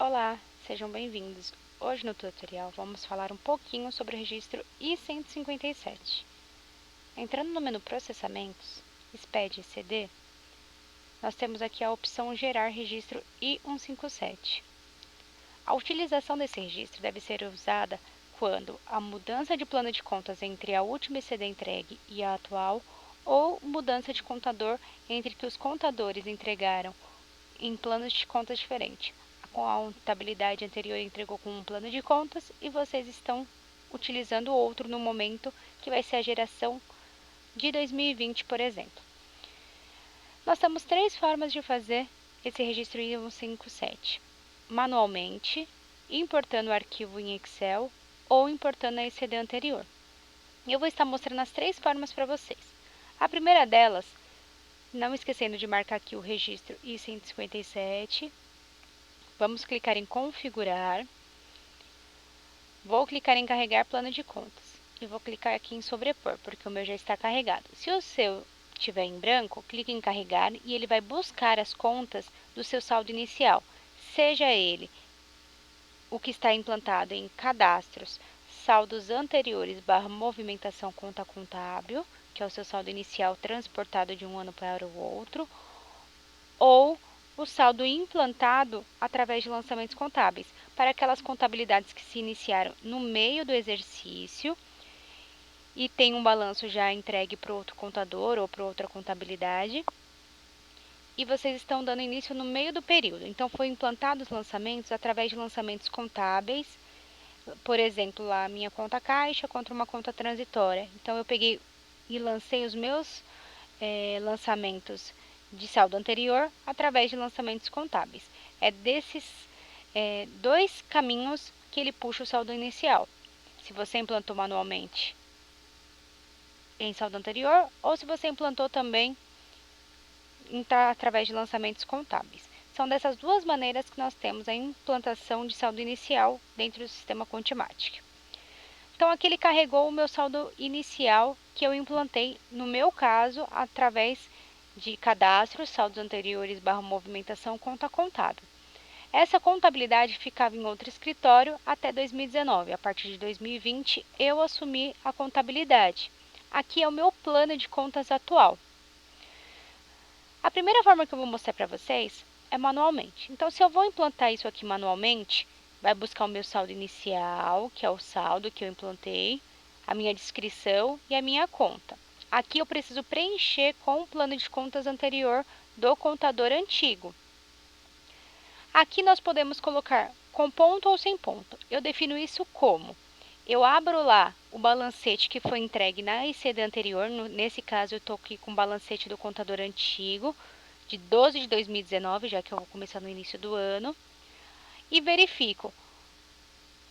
Olá, sejam bem-vindos. Hoje no tutorial vamos falar um pouquinho sobre o registro I-157. Entrando no menu Processamentos, SPED e CD, nós temos aqui a opção Gerar registro I-157. A utilização desse registro deve ser usada quando a mudança de plano de contas entre a última ICD entregue e a atual, ou mudança de contador entre que os contadores entregaram em planos de contas diferentes. A contabilidade anterior entregou com um plano de contas e vocês estão utilizando outro no momento, que vai ser a geração de 2020, por exemplo. Nós temos três formas de fazer esse registro I-157. Manualmente, importando o arquivo em Excel ou importando a ICD anterior. Eu vou estar mostrando as três formas para vocês. A primeira delas, não esquecendo de marcar aqui o registro I-157, vamos clicar em configurar, vou clicar em carregar plano de contas e vou clicar aqui em sobrepor, porque o meu já está carregado. Se o seu estiver em branco, clique em carregar e ele vai buscar as contas do seu saldo inicial, seja ele o que está implantado em cadastros, saldos anteriores / movimentação conta contábil, que é o seu saldo inicial transportado de um ano para o outro, ou o saldo implantado através de lançamentos contábeis, para aquelas contabilidades que se iniciaram no meio do exercício e tem um balanço já entregue para outro contador ou para outra contabilidade, e vocês estão dando início no meio do período. Então, foi implantado os lançamentos através de lançamentos contábeis, por exemplo, lá a minha conta caixa contra uma conta transitória. Então, eu peguei e lancei os meus lançamentos de saldo anterior através de lançamentos contábeis. É desses dois caminhos que ele puxa o saldo inicial. Se você implantou manualmente em saldo anterior ou se você implantou também através de lançamentos contábeis. São dessas duas maneiras que nós temos a implantação de saldo inicial dentro do sistema Contimatic. Então, aqui ele carregou o meu saldo inicial que eu implantei, no meu caso, através de cadastros, saldos anteriores / movimentação conta contábil. Essa contabilidade ficava em outro escritório até 2019. A partir de 2020, eu assumi a contabilidade. Aqui é o meu plano de contas atual. A primeira forma que eu vou mostrar para vocês é manualmente. Então, se eu vou implantar isso aqui manualmente, vai buscar o meu saldo inicial, que é o saldo que eu implantei, a minha descrição e a minha conta. Aqui eu preciso preencher com o plano de contas anterior do contador antigo. Aqui nós podemos colocar com ponto ou sem ponto. Eu defino isso como: eu abro lá o balancete que foi entregue na ICD anterior, nesse caso eu estou aqui com o balancete do contador antigo, de 12 de 2019, já que eu vou começar no início do ano, e verifico,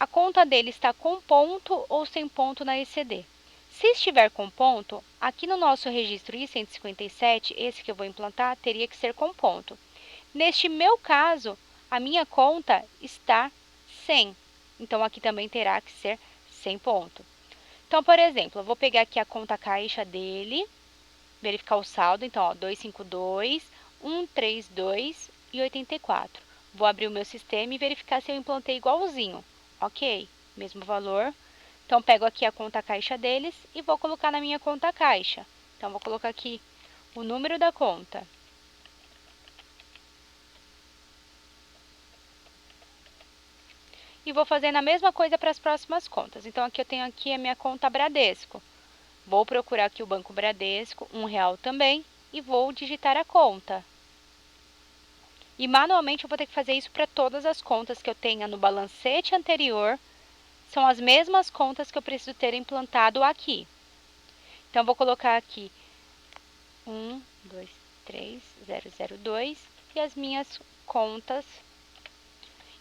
a conta dele está com ponto ou sem ponto na ICD. Se estiver com ponto, aqui no nosso registro I-157, esse que eu vou implantar, teria que ser com ponto. Neste meu caso, a minha conta está sem, então aqui também terá que ser sem ponto. Então, por exemplo, eu vou pegar aqui a conta caixa dele, verificar o saldo, então, ó, 252, 132 e 84. Vou abrir o meu sistema e verificar se eu implantei igualzinho. Ok, mesmo valor. Então, pego aqui a conta caixa deles e vou colocar na minha conta caixa. Então, vou colocar aqui o número da conta. E vou fazendo a mesma coisa para as próximas contas. Então, aqui eu tenho aqui a minha conta Bradesco. Vou procurar aqui o Banco Bradesco, R$1 também, e vou digitar a conta. E manualmente eu vou ter que fazer isso para todas as contas que eu tenha no balancete anterior. São as mesmas contas que eu preciso ter implantado aqui. Então, vou colocar aqui 123002 e as minhas contas.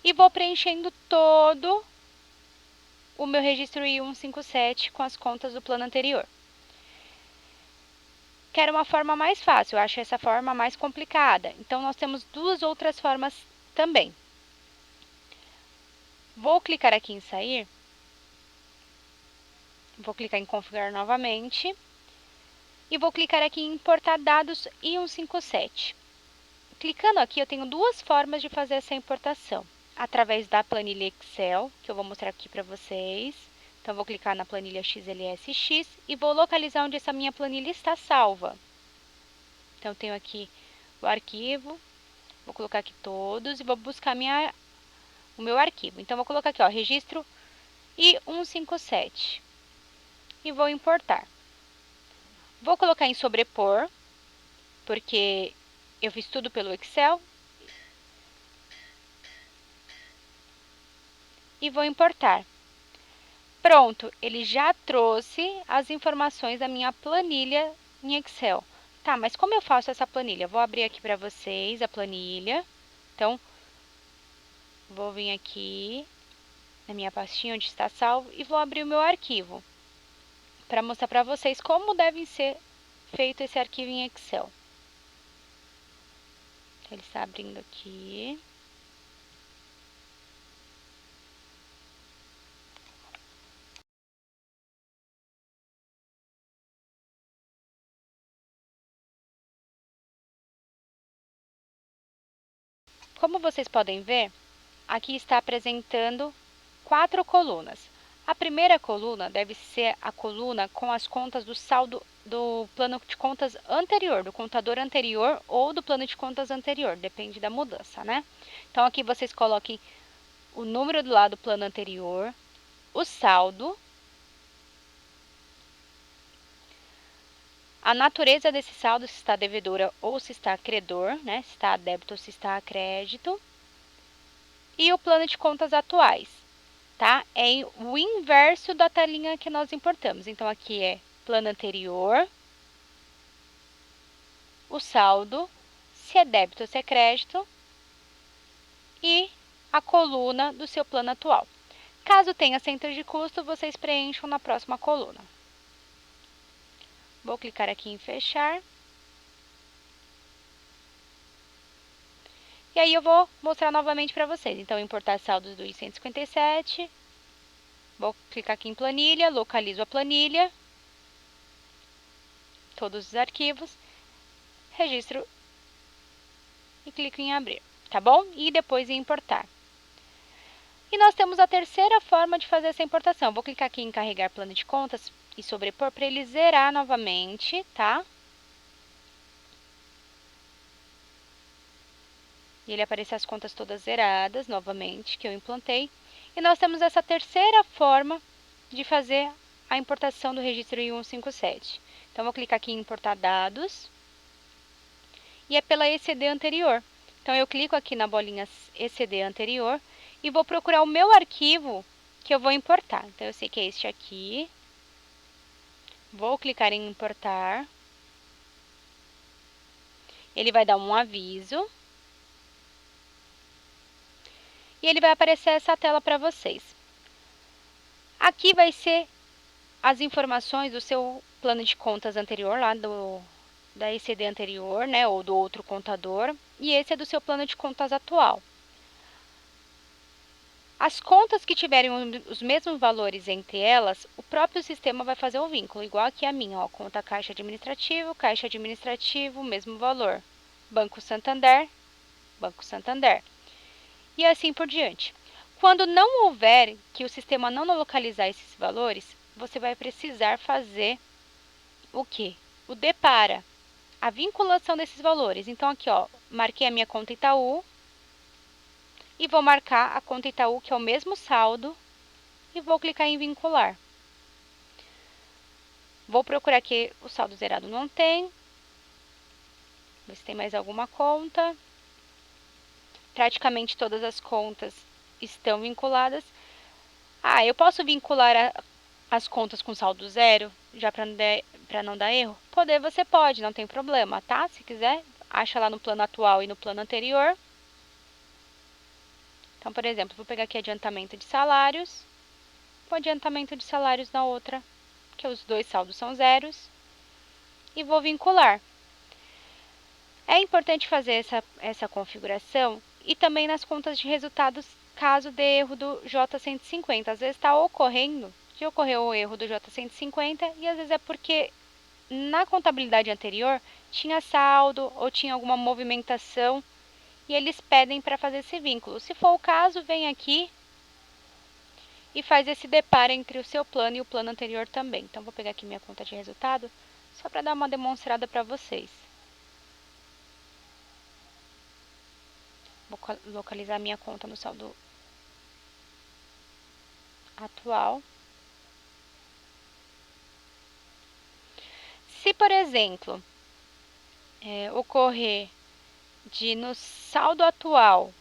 E vou preenchendo todo o meu registro I-157 com as contas do plano anterior. Quero uma forma mais fácil, eu acho essa forma mais complicada. Então, nós temos duas outras formas também. Vou clicar aqui em sair. Vou clicar em configurar novamente. E vou clicar aqui em importar dados I-157. Clicando aqui, eu tenho duas formas de fazer essa importação. através da planilha Excel, que eu vou mostrar aqui para vocês. Então, vou clicar na planilha XLSX e vou localizar onde essa minha planilha está salva. Então, eu tenho aqui o arquivo, vou colocar aqui todos e vou buscar o meu arquivo. Então, vou colocar aqui, ó, registro I157 e vou importar. Vou colocar em sobrepor, porque eu fiz tudo pelo Excel. E vou importar. Pronto, ele já trouxe as informações da minha planilha em Excel. Tá, mas como eu faço essa planilha? Vou abrir aqui para vocês a planilha. Então, vou vir aqui na minha pastinha onde está salvo e vou abrir o meu arquivo para mostrar para vocês como deve ser feito esse arquivo em Excel. Então, ele está abrindo aqui. Como vocês podem ver, aqui está apresentando 4 colunas. A primeira coluna deve ser a coluna com as contas do saldo do plano de contas anterior, do contador anterior ou do plano de contas anterior, depende da mudança, né? Então, aqui vocês coloquem o número do lado do plano anterior, o saldo, a natureza desse saldo, se está devedora ou se está credor, né? Se está a débito ou se está a crédito, e o plano de contas atuais. Tá? É o inverso da telinha que nós importamos. Então, aqui é plano anterior, o saldo, se é débito ou se é crédito, e a coluna do seu plano atual. Caso tenha centro de custo, vocês preencham na próxima coluna. Vou clicar aqui em fechar. E aí eu vou mostrar novamente para vocês. Então, importar saldos do I-157. Vou clicar aqui em planilha, localizo a planilha, todos os arquivos, registro e clico em abrir, tá bom? E depois em importar. E nós temos a terceira forma de fazer essa importação. Vou clicar aqui em carregar plano de contas e sobrepor para ele zerar novamente, tá? E ele aparecer as contas todas zeradas novamente, que eu implantei. E nós temos essa terceira forma de fazer a importação do registro I-157. Então, vou clicar aqui em importar dados. E é pela ECD anterior. Então, eu clico aqui na bolinha ECD anterior e vou procurar o meu arquivo que eu vou importar. Então, eu sei que é este aqui. Vou clicar em importar. Ele vai dar um aviso. E ele vai aparecer essa tela para vocês. Aqui vai ser as informações do seu plano de contas anterior, lá da ECD anterior, né, ou do outro contador. E esse é do seu plano de contas atual. As contas que tiverem os mesmos valores entre elas, o próprio sistema vai fazer o vínculo, igual aqui a minha, ó, conta caixa administrativo, mesmo valor. Banco Santander, Banco Santander. E assim por diante. Quando não houver, que o sistema não localizar esses valores, você vai precisar fazer o quê? O depara, a vinculação desses valores. Então, aqui, ó, marquei a minha conta Itaú e vou marcar a conta Itaú, que é o mesmo saldo, e vou clicar em vincular. Vou procurar aqui, o saldo zerado não tem. Ver se tem mais alguma conta. Praticamente todas as contas estão vinculadas. Ah, eu posso vincular as contas com saldo zero, já para não dar erro? Poder você pode, não tem problema, tá? Se quiser, acha lá no plano atual e no plano anterior. Então, por exemplo, vou pegar aqui adiantamento de salários. Com adiantamento de salários na outra, que os dois saldos são zeros. E vou vincular. É importante fazer essa configuração e também nas contas de resultados, caso dê erro do J150. Às vezes está ocorrendo que ocorreu o erro do J150 e às vezes é porque na contabilidade anterior tinha saldo ou tinha alguma movimentação e eles pedem para fazer esse vínculo. Se for o caso, vem aqui e faz esse deparo entre o seu plano e o plano anterior também. Então, vou pegar aqui minha conta de resultado, só para dar uma demonstrada para vocês. Vou localizar minha conta no saldo atual. Se, por exemplo, ocorrer de no saldo atual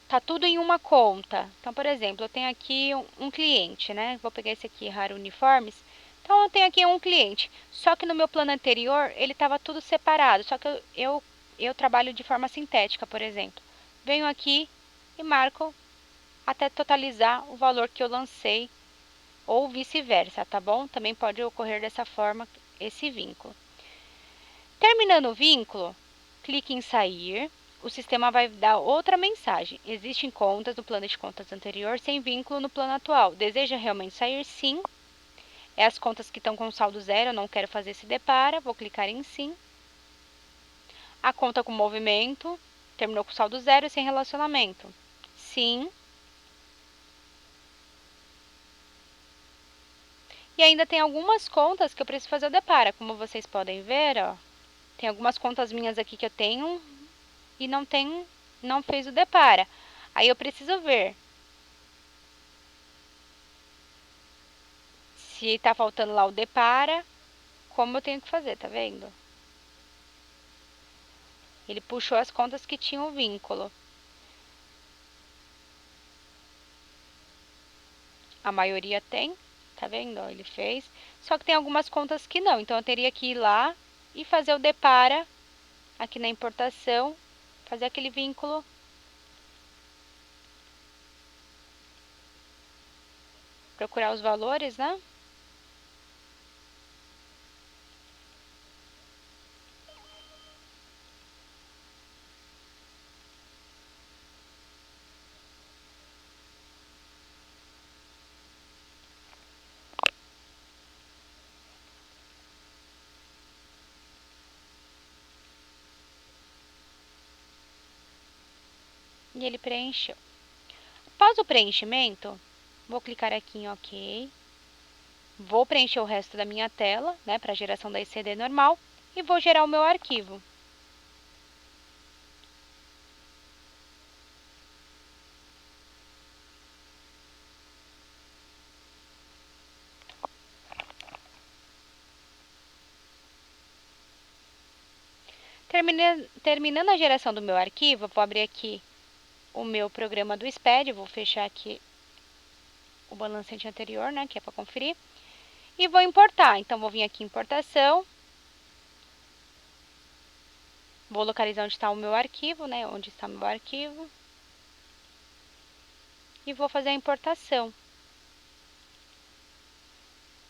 tá tudo em uma conta. Então, por exemplo, eu tenho aqui um cliente, né? Vou pegar esse aqui, Raro Uniformes. Então, eu tenho aqui um cliente. Só que no meu plano anterior, ele estava tudo separado. Só que eu trabalho de forma sintética, por exemplo. Venho aqui e marco até totalizar o valor que eu lancei, ou vice-versa, tá bom? Também pode ocorrer dessa forma esse vínculo. Terminando o vínculo, clique em sair. O sistema vai dar outra mensagem. Existem contas no plano de contas anterior sem vínculo no plano atual. Deseja realmente sair? Sim. É as contas que estão com saldo zero, eu não quero fazer esse depara. Vou clicar em sim. A conta com movimento terminou com saldo zero e sem relacionamento. Sim. E ainda tem algumas contas que eu preciso fazer o depara. Como vocês podem ver, ó, tem algumas contas minhas aqui que eu tenho e não fez o depara. Aí eu preciso ver se tá faltando lá o depara, como eu tenho que fazer, tá vendo? Ele puxou as contas que tinham vínculo. A maioria tem, tá vendo? Ele fez. Só que tem algumas contas que não. Então eu teria que ir lá e fazer o depara aqui na importação, fazer aquele vínculo. Procurar os valores, né? E ele preencheu. Após o preenchimento, vou clicar aqui em OK. Vou preencher o resto da minha tela, né, para geração da ECD normal, e vou gerar o meu arquivo. Terminando a geração do meu arquivo, vou abrir aqui o meu programa do SPED, vou fechar aqui o balancete anterior, né, que é para conferir, e vou importar. Então, vou vir aqui em importação, vou localizar onde está o meu arquivo, né, onde está o meu arquivo, e vou fazer a importação.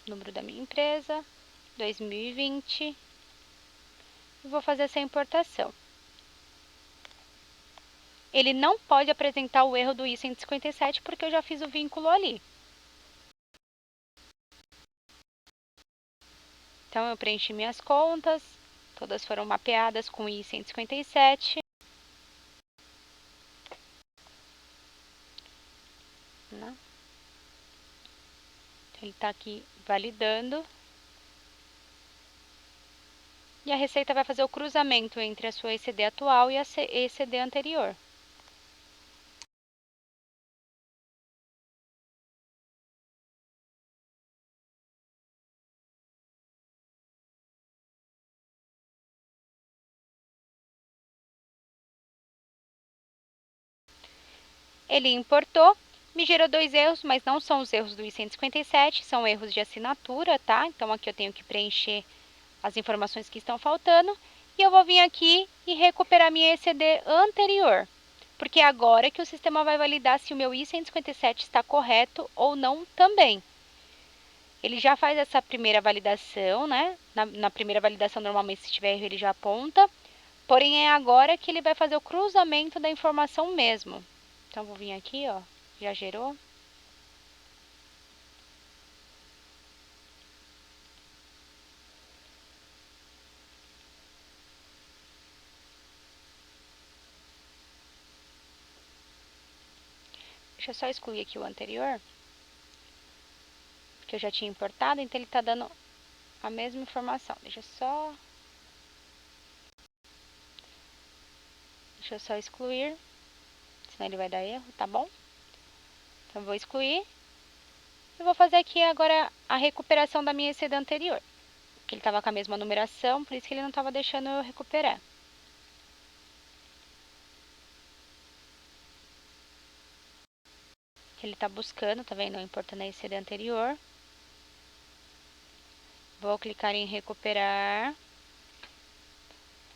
Número da minha empresa, 2020, e vou fazer essa importação. Ele não pode apresentar o erro do I-157 porque eu já fiz o vínculo ali. Então, eu preenchi minhas contas, todas foram mapeadas com I-157. Né? Então, ele está aqui validando. E a Receita vai fazer o cruzamento entre a sua ECD atual e a ECD anterior. Ele importou, me gerou 2 erros, mas não são os erros do I-157, são erros de assinatura, tá? Então, aqui eu tenho que preencher as informações que estão faltando. E eu vou vir aqui e recuperar minha ECD anterior. Porque é agora que o sistema vai validar se o meu I-157 está correto ou não também. Ele já faz essa primeira validação, né? Na primeira validação, normalmente, se tiver erro, ele já aponta. Porém, é agora que ele vai fazer o cruzamento da informação mesmo. Então, vou vir aqui, ó, já gerou. Deixa eu só excluir aqui o anterior, porque eu já tinha importado, então ele está dando a mesma informação. Deixa eu só excluir, senão ele vai dar erro, tá bom? Então, eu vou excluir. Eu vou fazer aqui agora a recuperação da minha ECD anterior. Ele estava com a mesma numeração, por isso que ele não estava deixando eu recuperar. Ele está buscando, tá vendo? Importando a ECD anterior. Vou clicar em recuperar.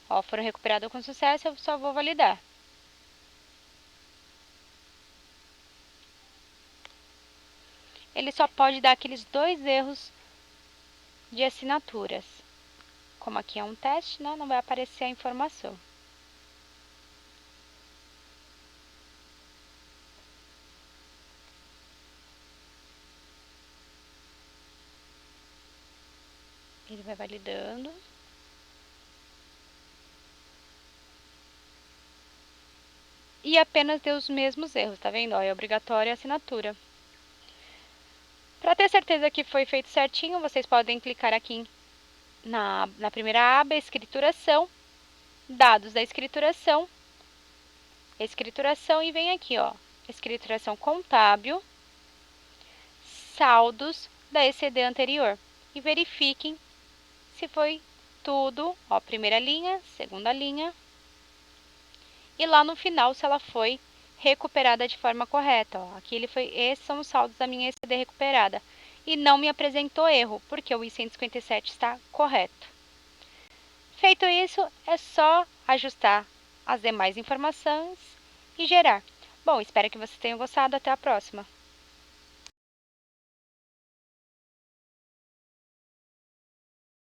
Ó, foram recuperados com sucesso, eu só vou validar. Ele só pode dar aqueles 2 erros de assinaturas. Como aqui é um teste, né? Não vai aparecer a informação. Ele vai validando. E apenas deu os mesmos erros, tá vendo? Ó, é obrigatória a assinatura. Para ter certeza que foi feito certinho, vocês podem clicar aqui na primeira aba, escrituração, dados da escrituração, e vem aqui, ó, escrituração contábil, saldos da ECD anterior. E verifiquem se foi tudo, ó, primeira linha, segunda linha, e lá no final se ela foi recuperada de forma correta. Ó. Aqui esses são os saldos da minha ECD recuperada. E não me apresentou erro, porque o I-157 está correto. Feito isso, é só ajustar as demais informações e gerar. Bom, espero que vocês tenham gostado. Até a próxima!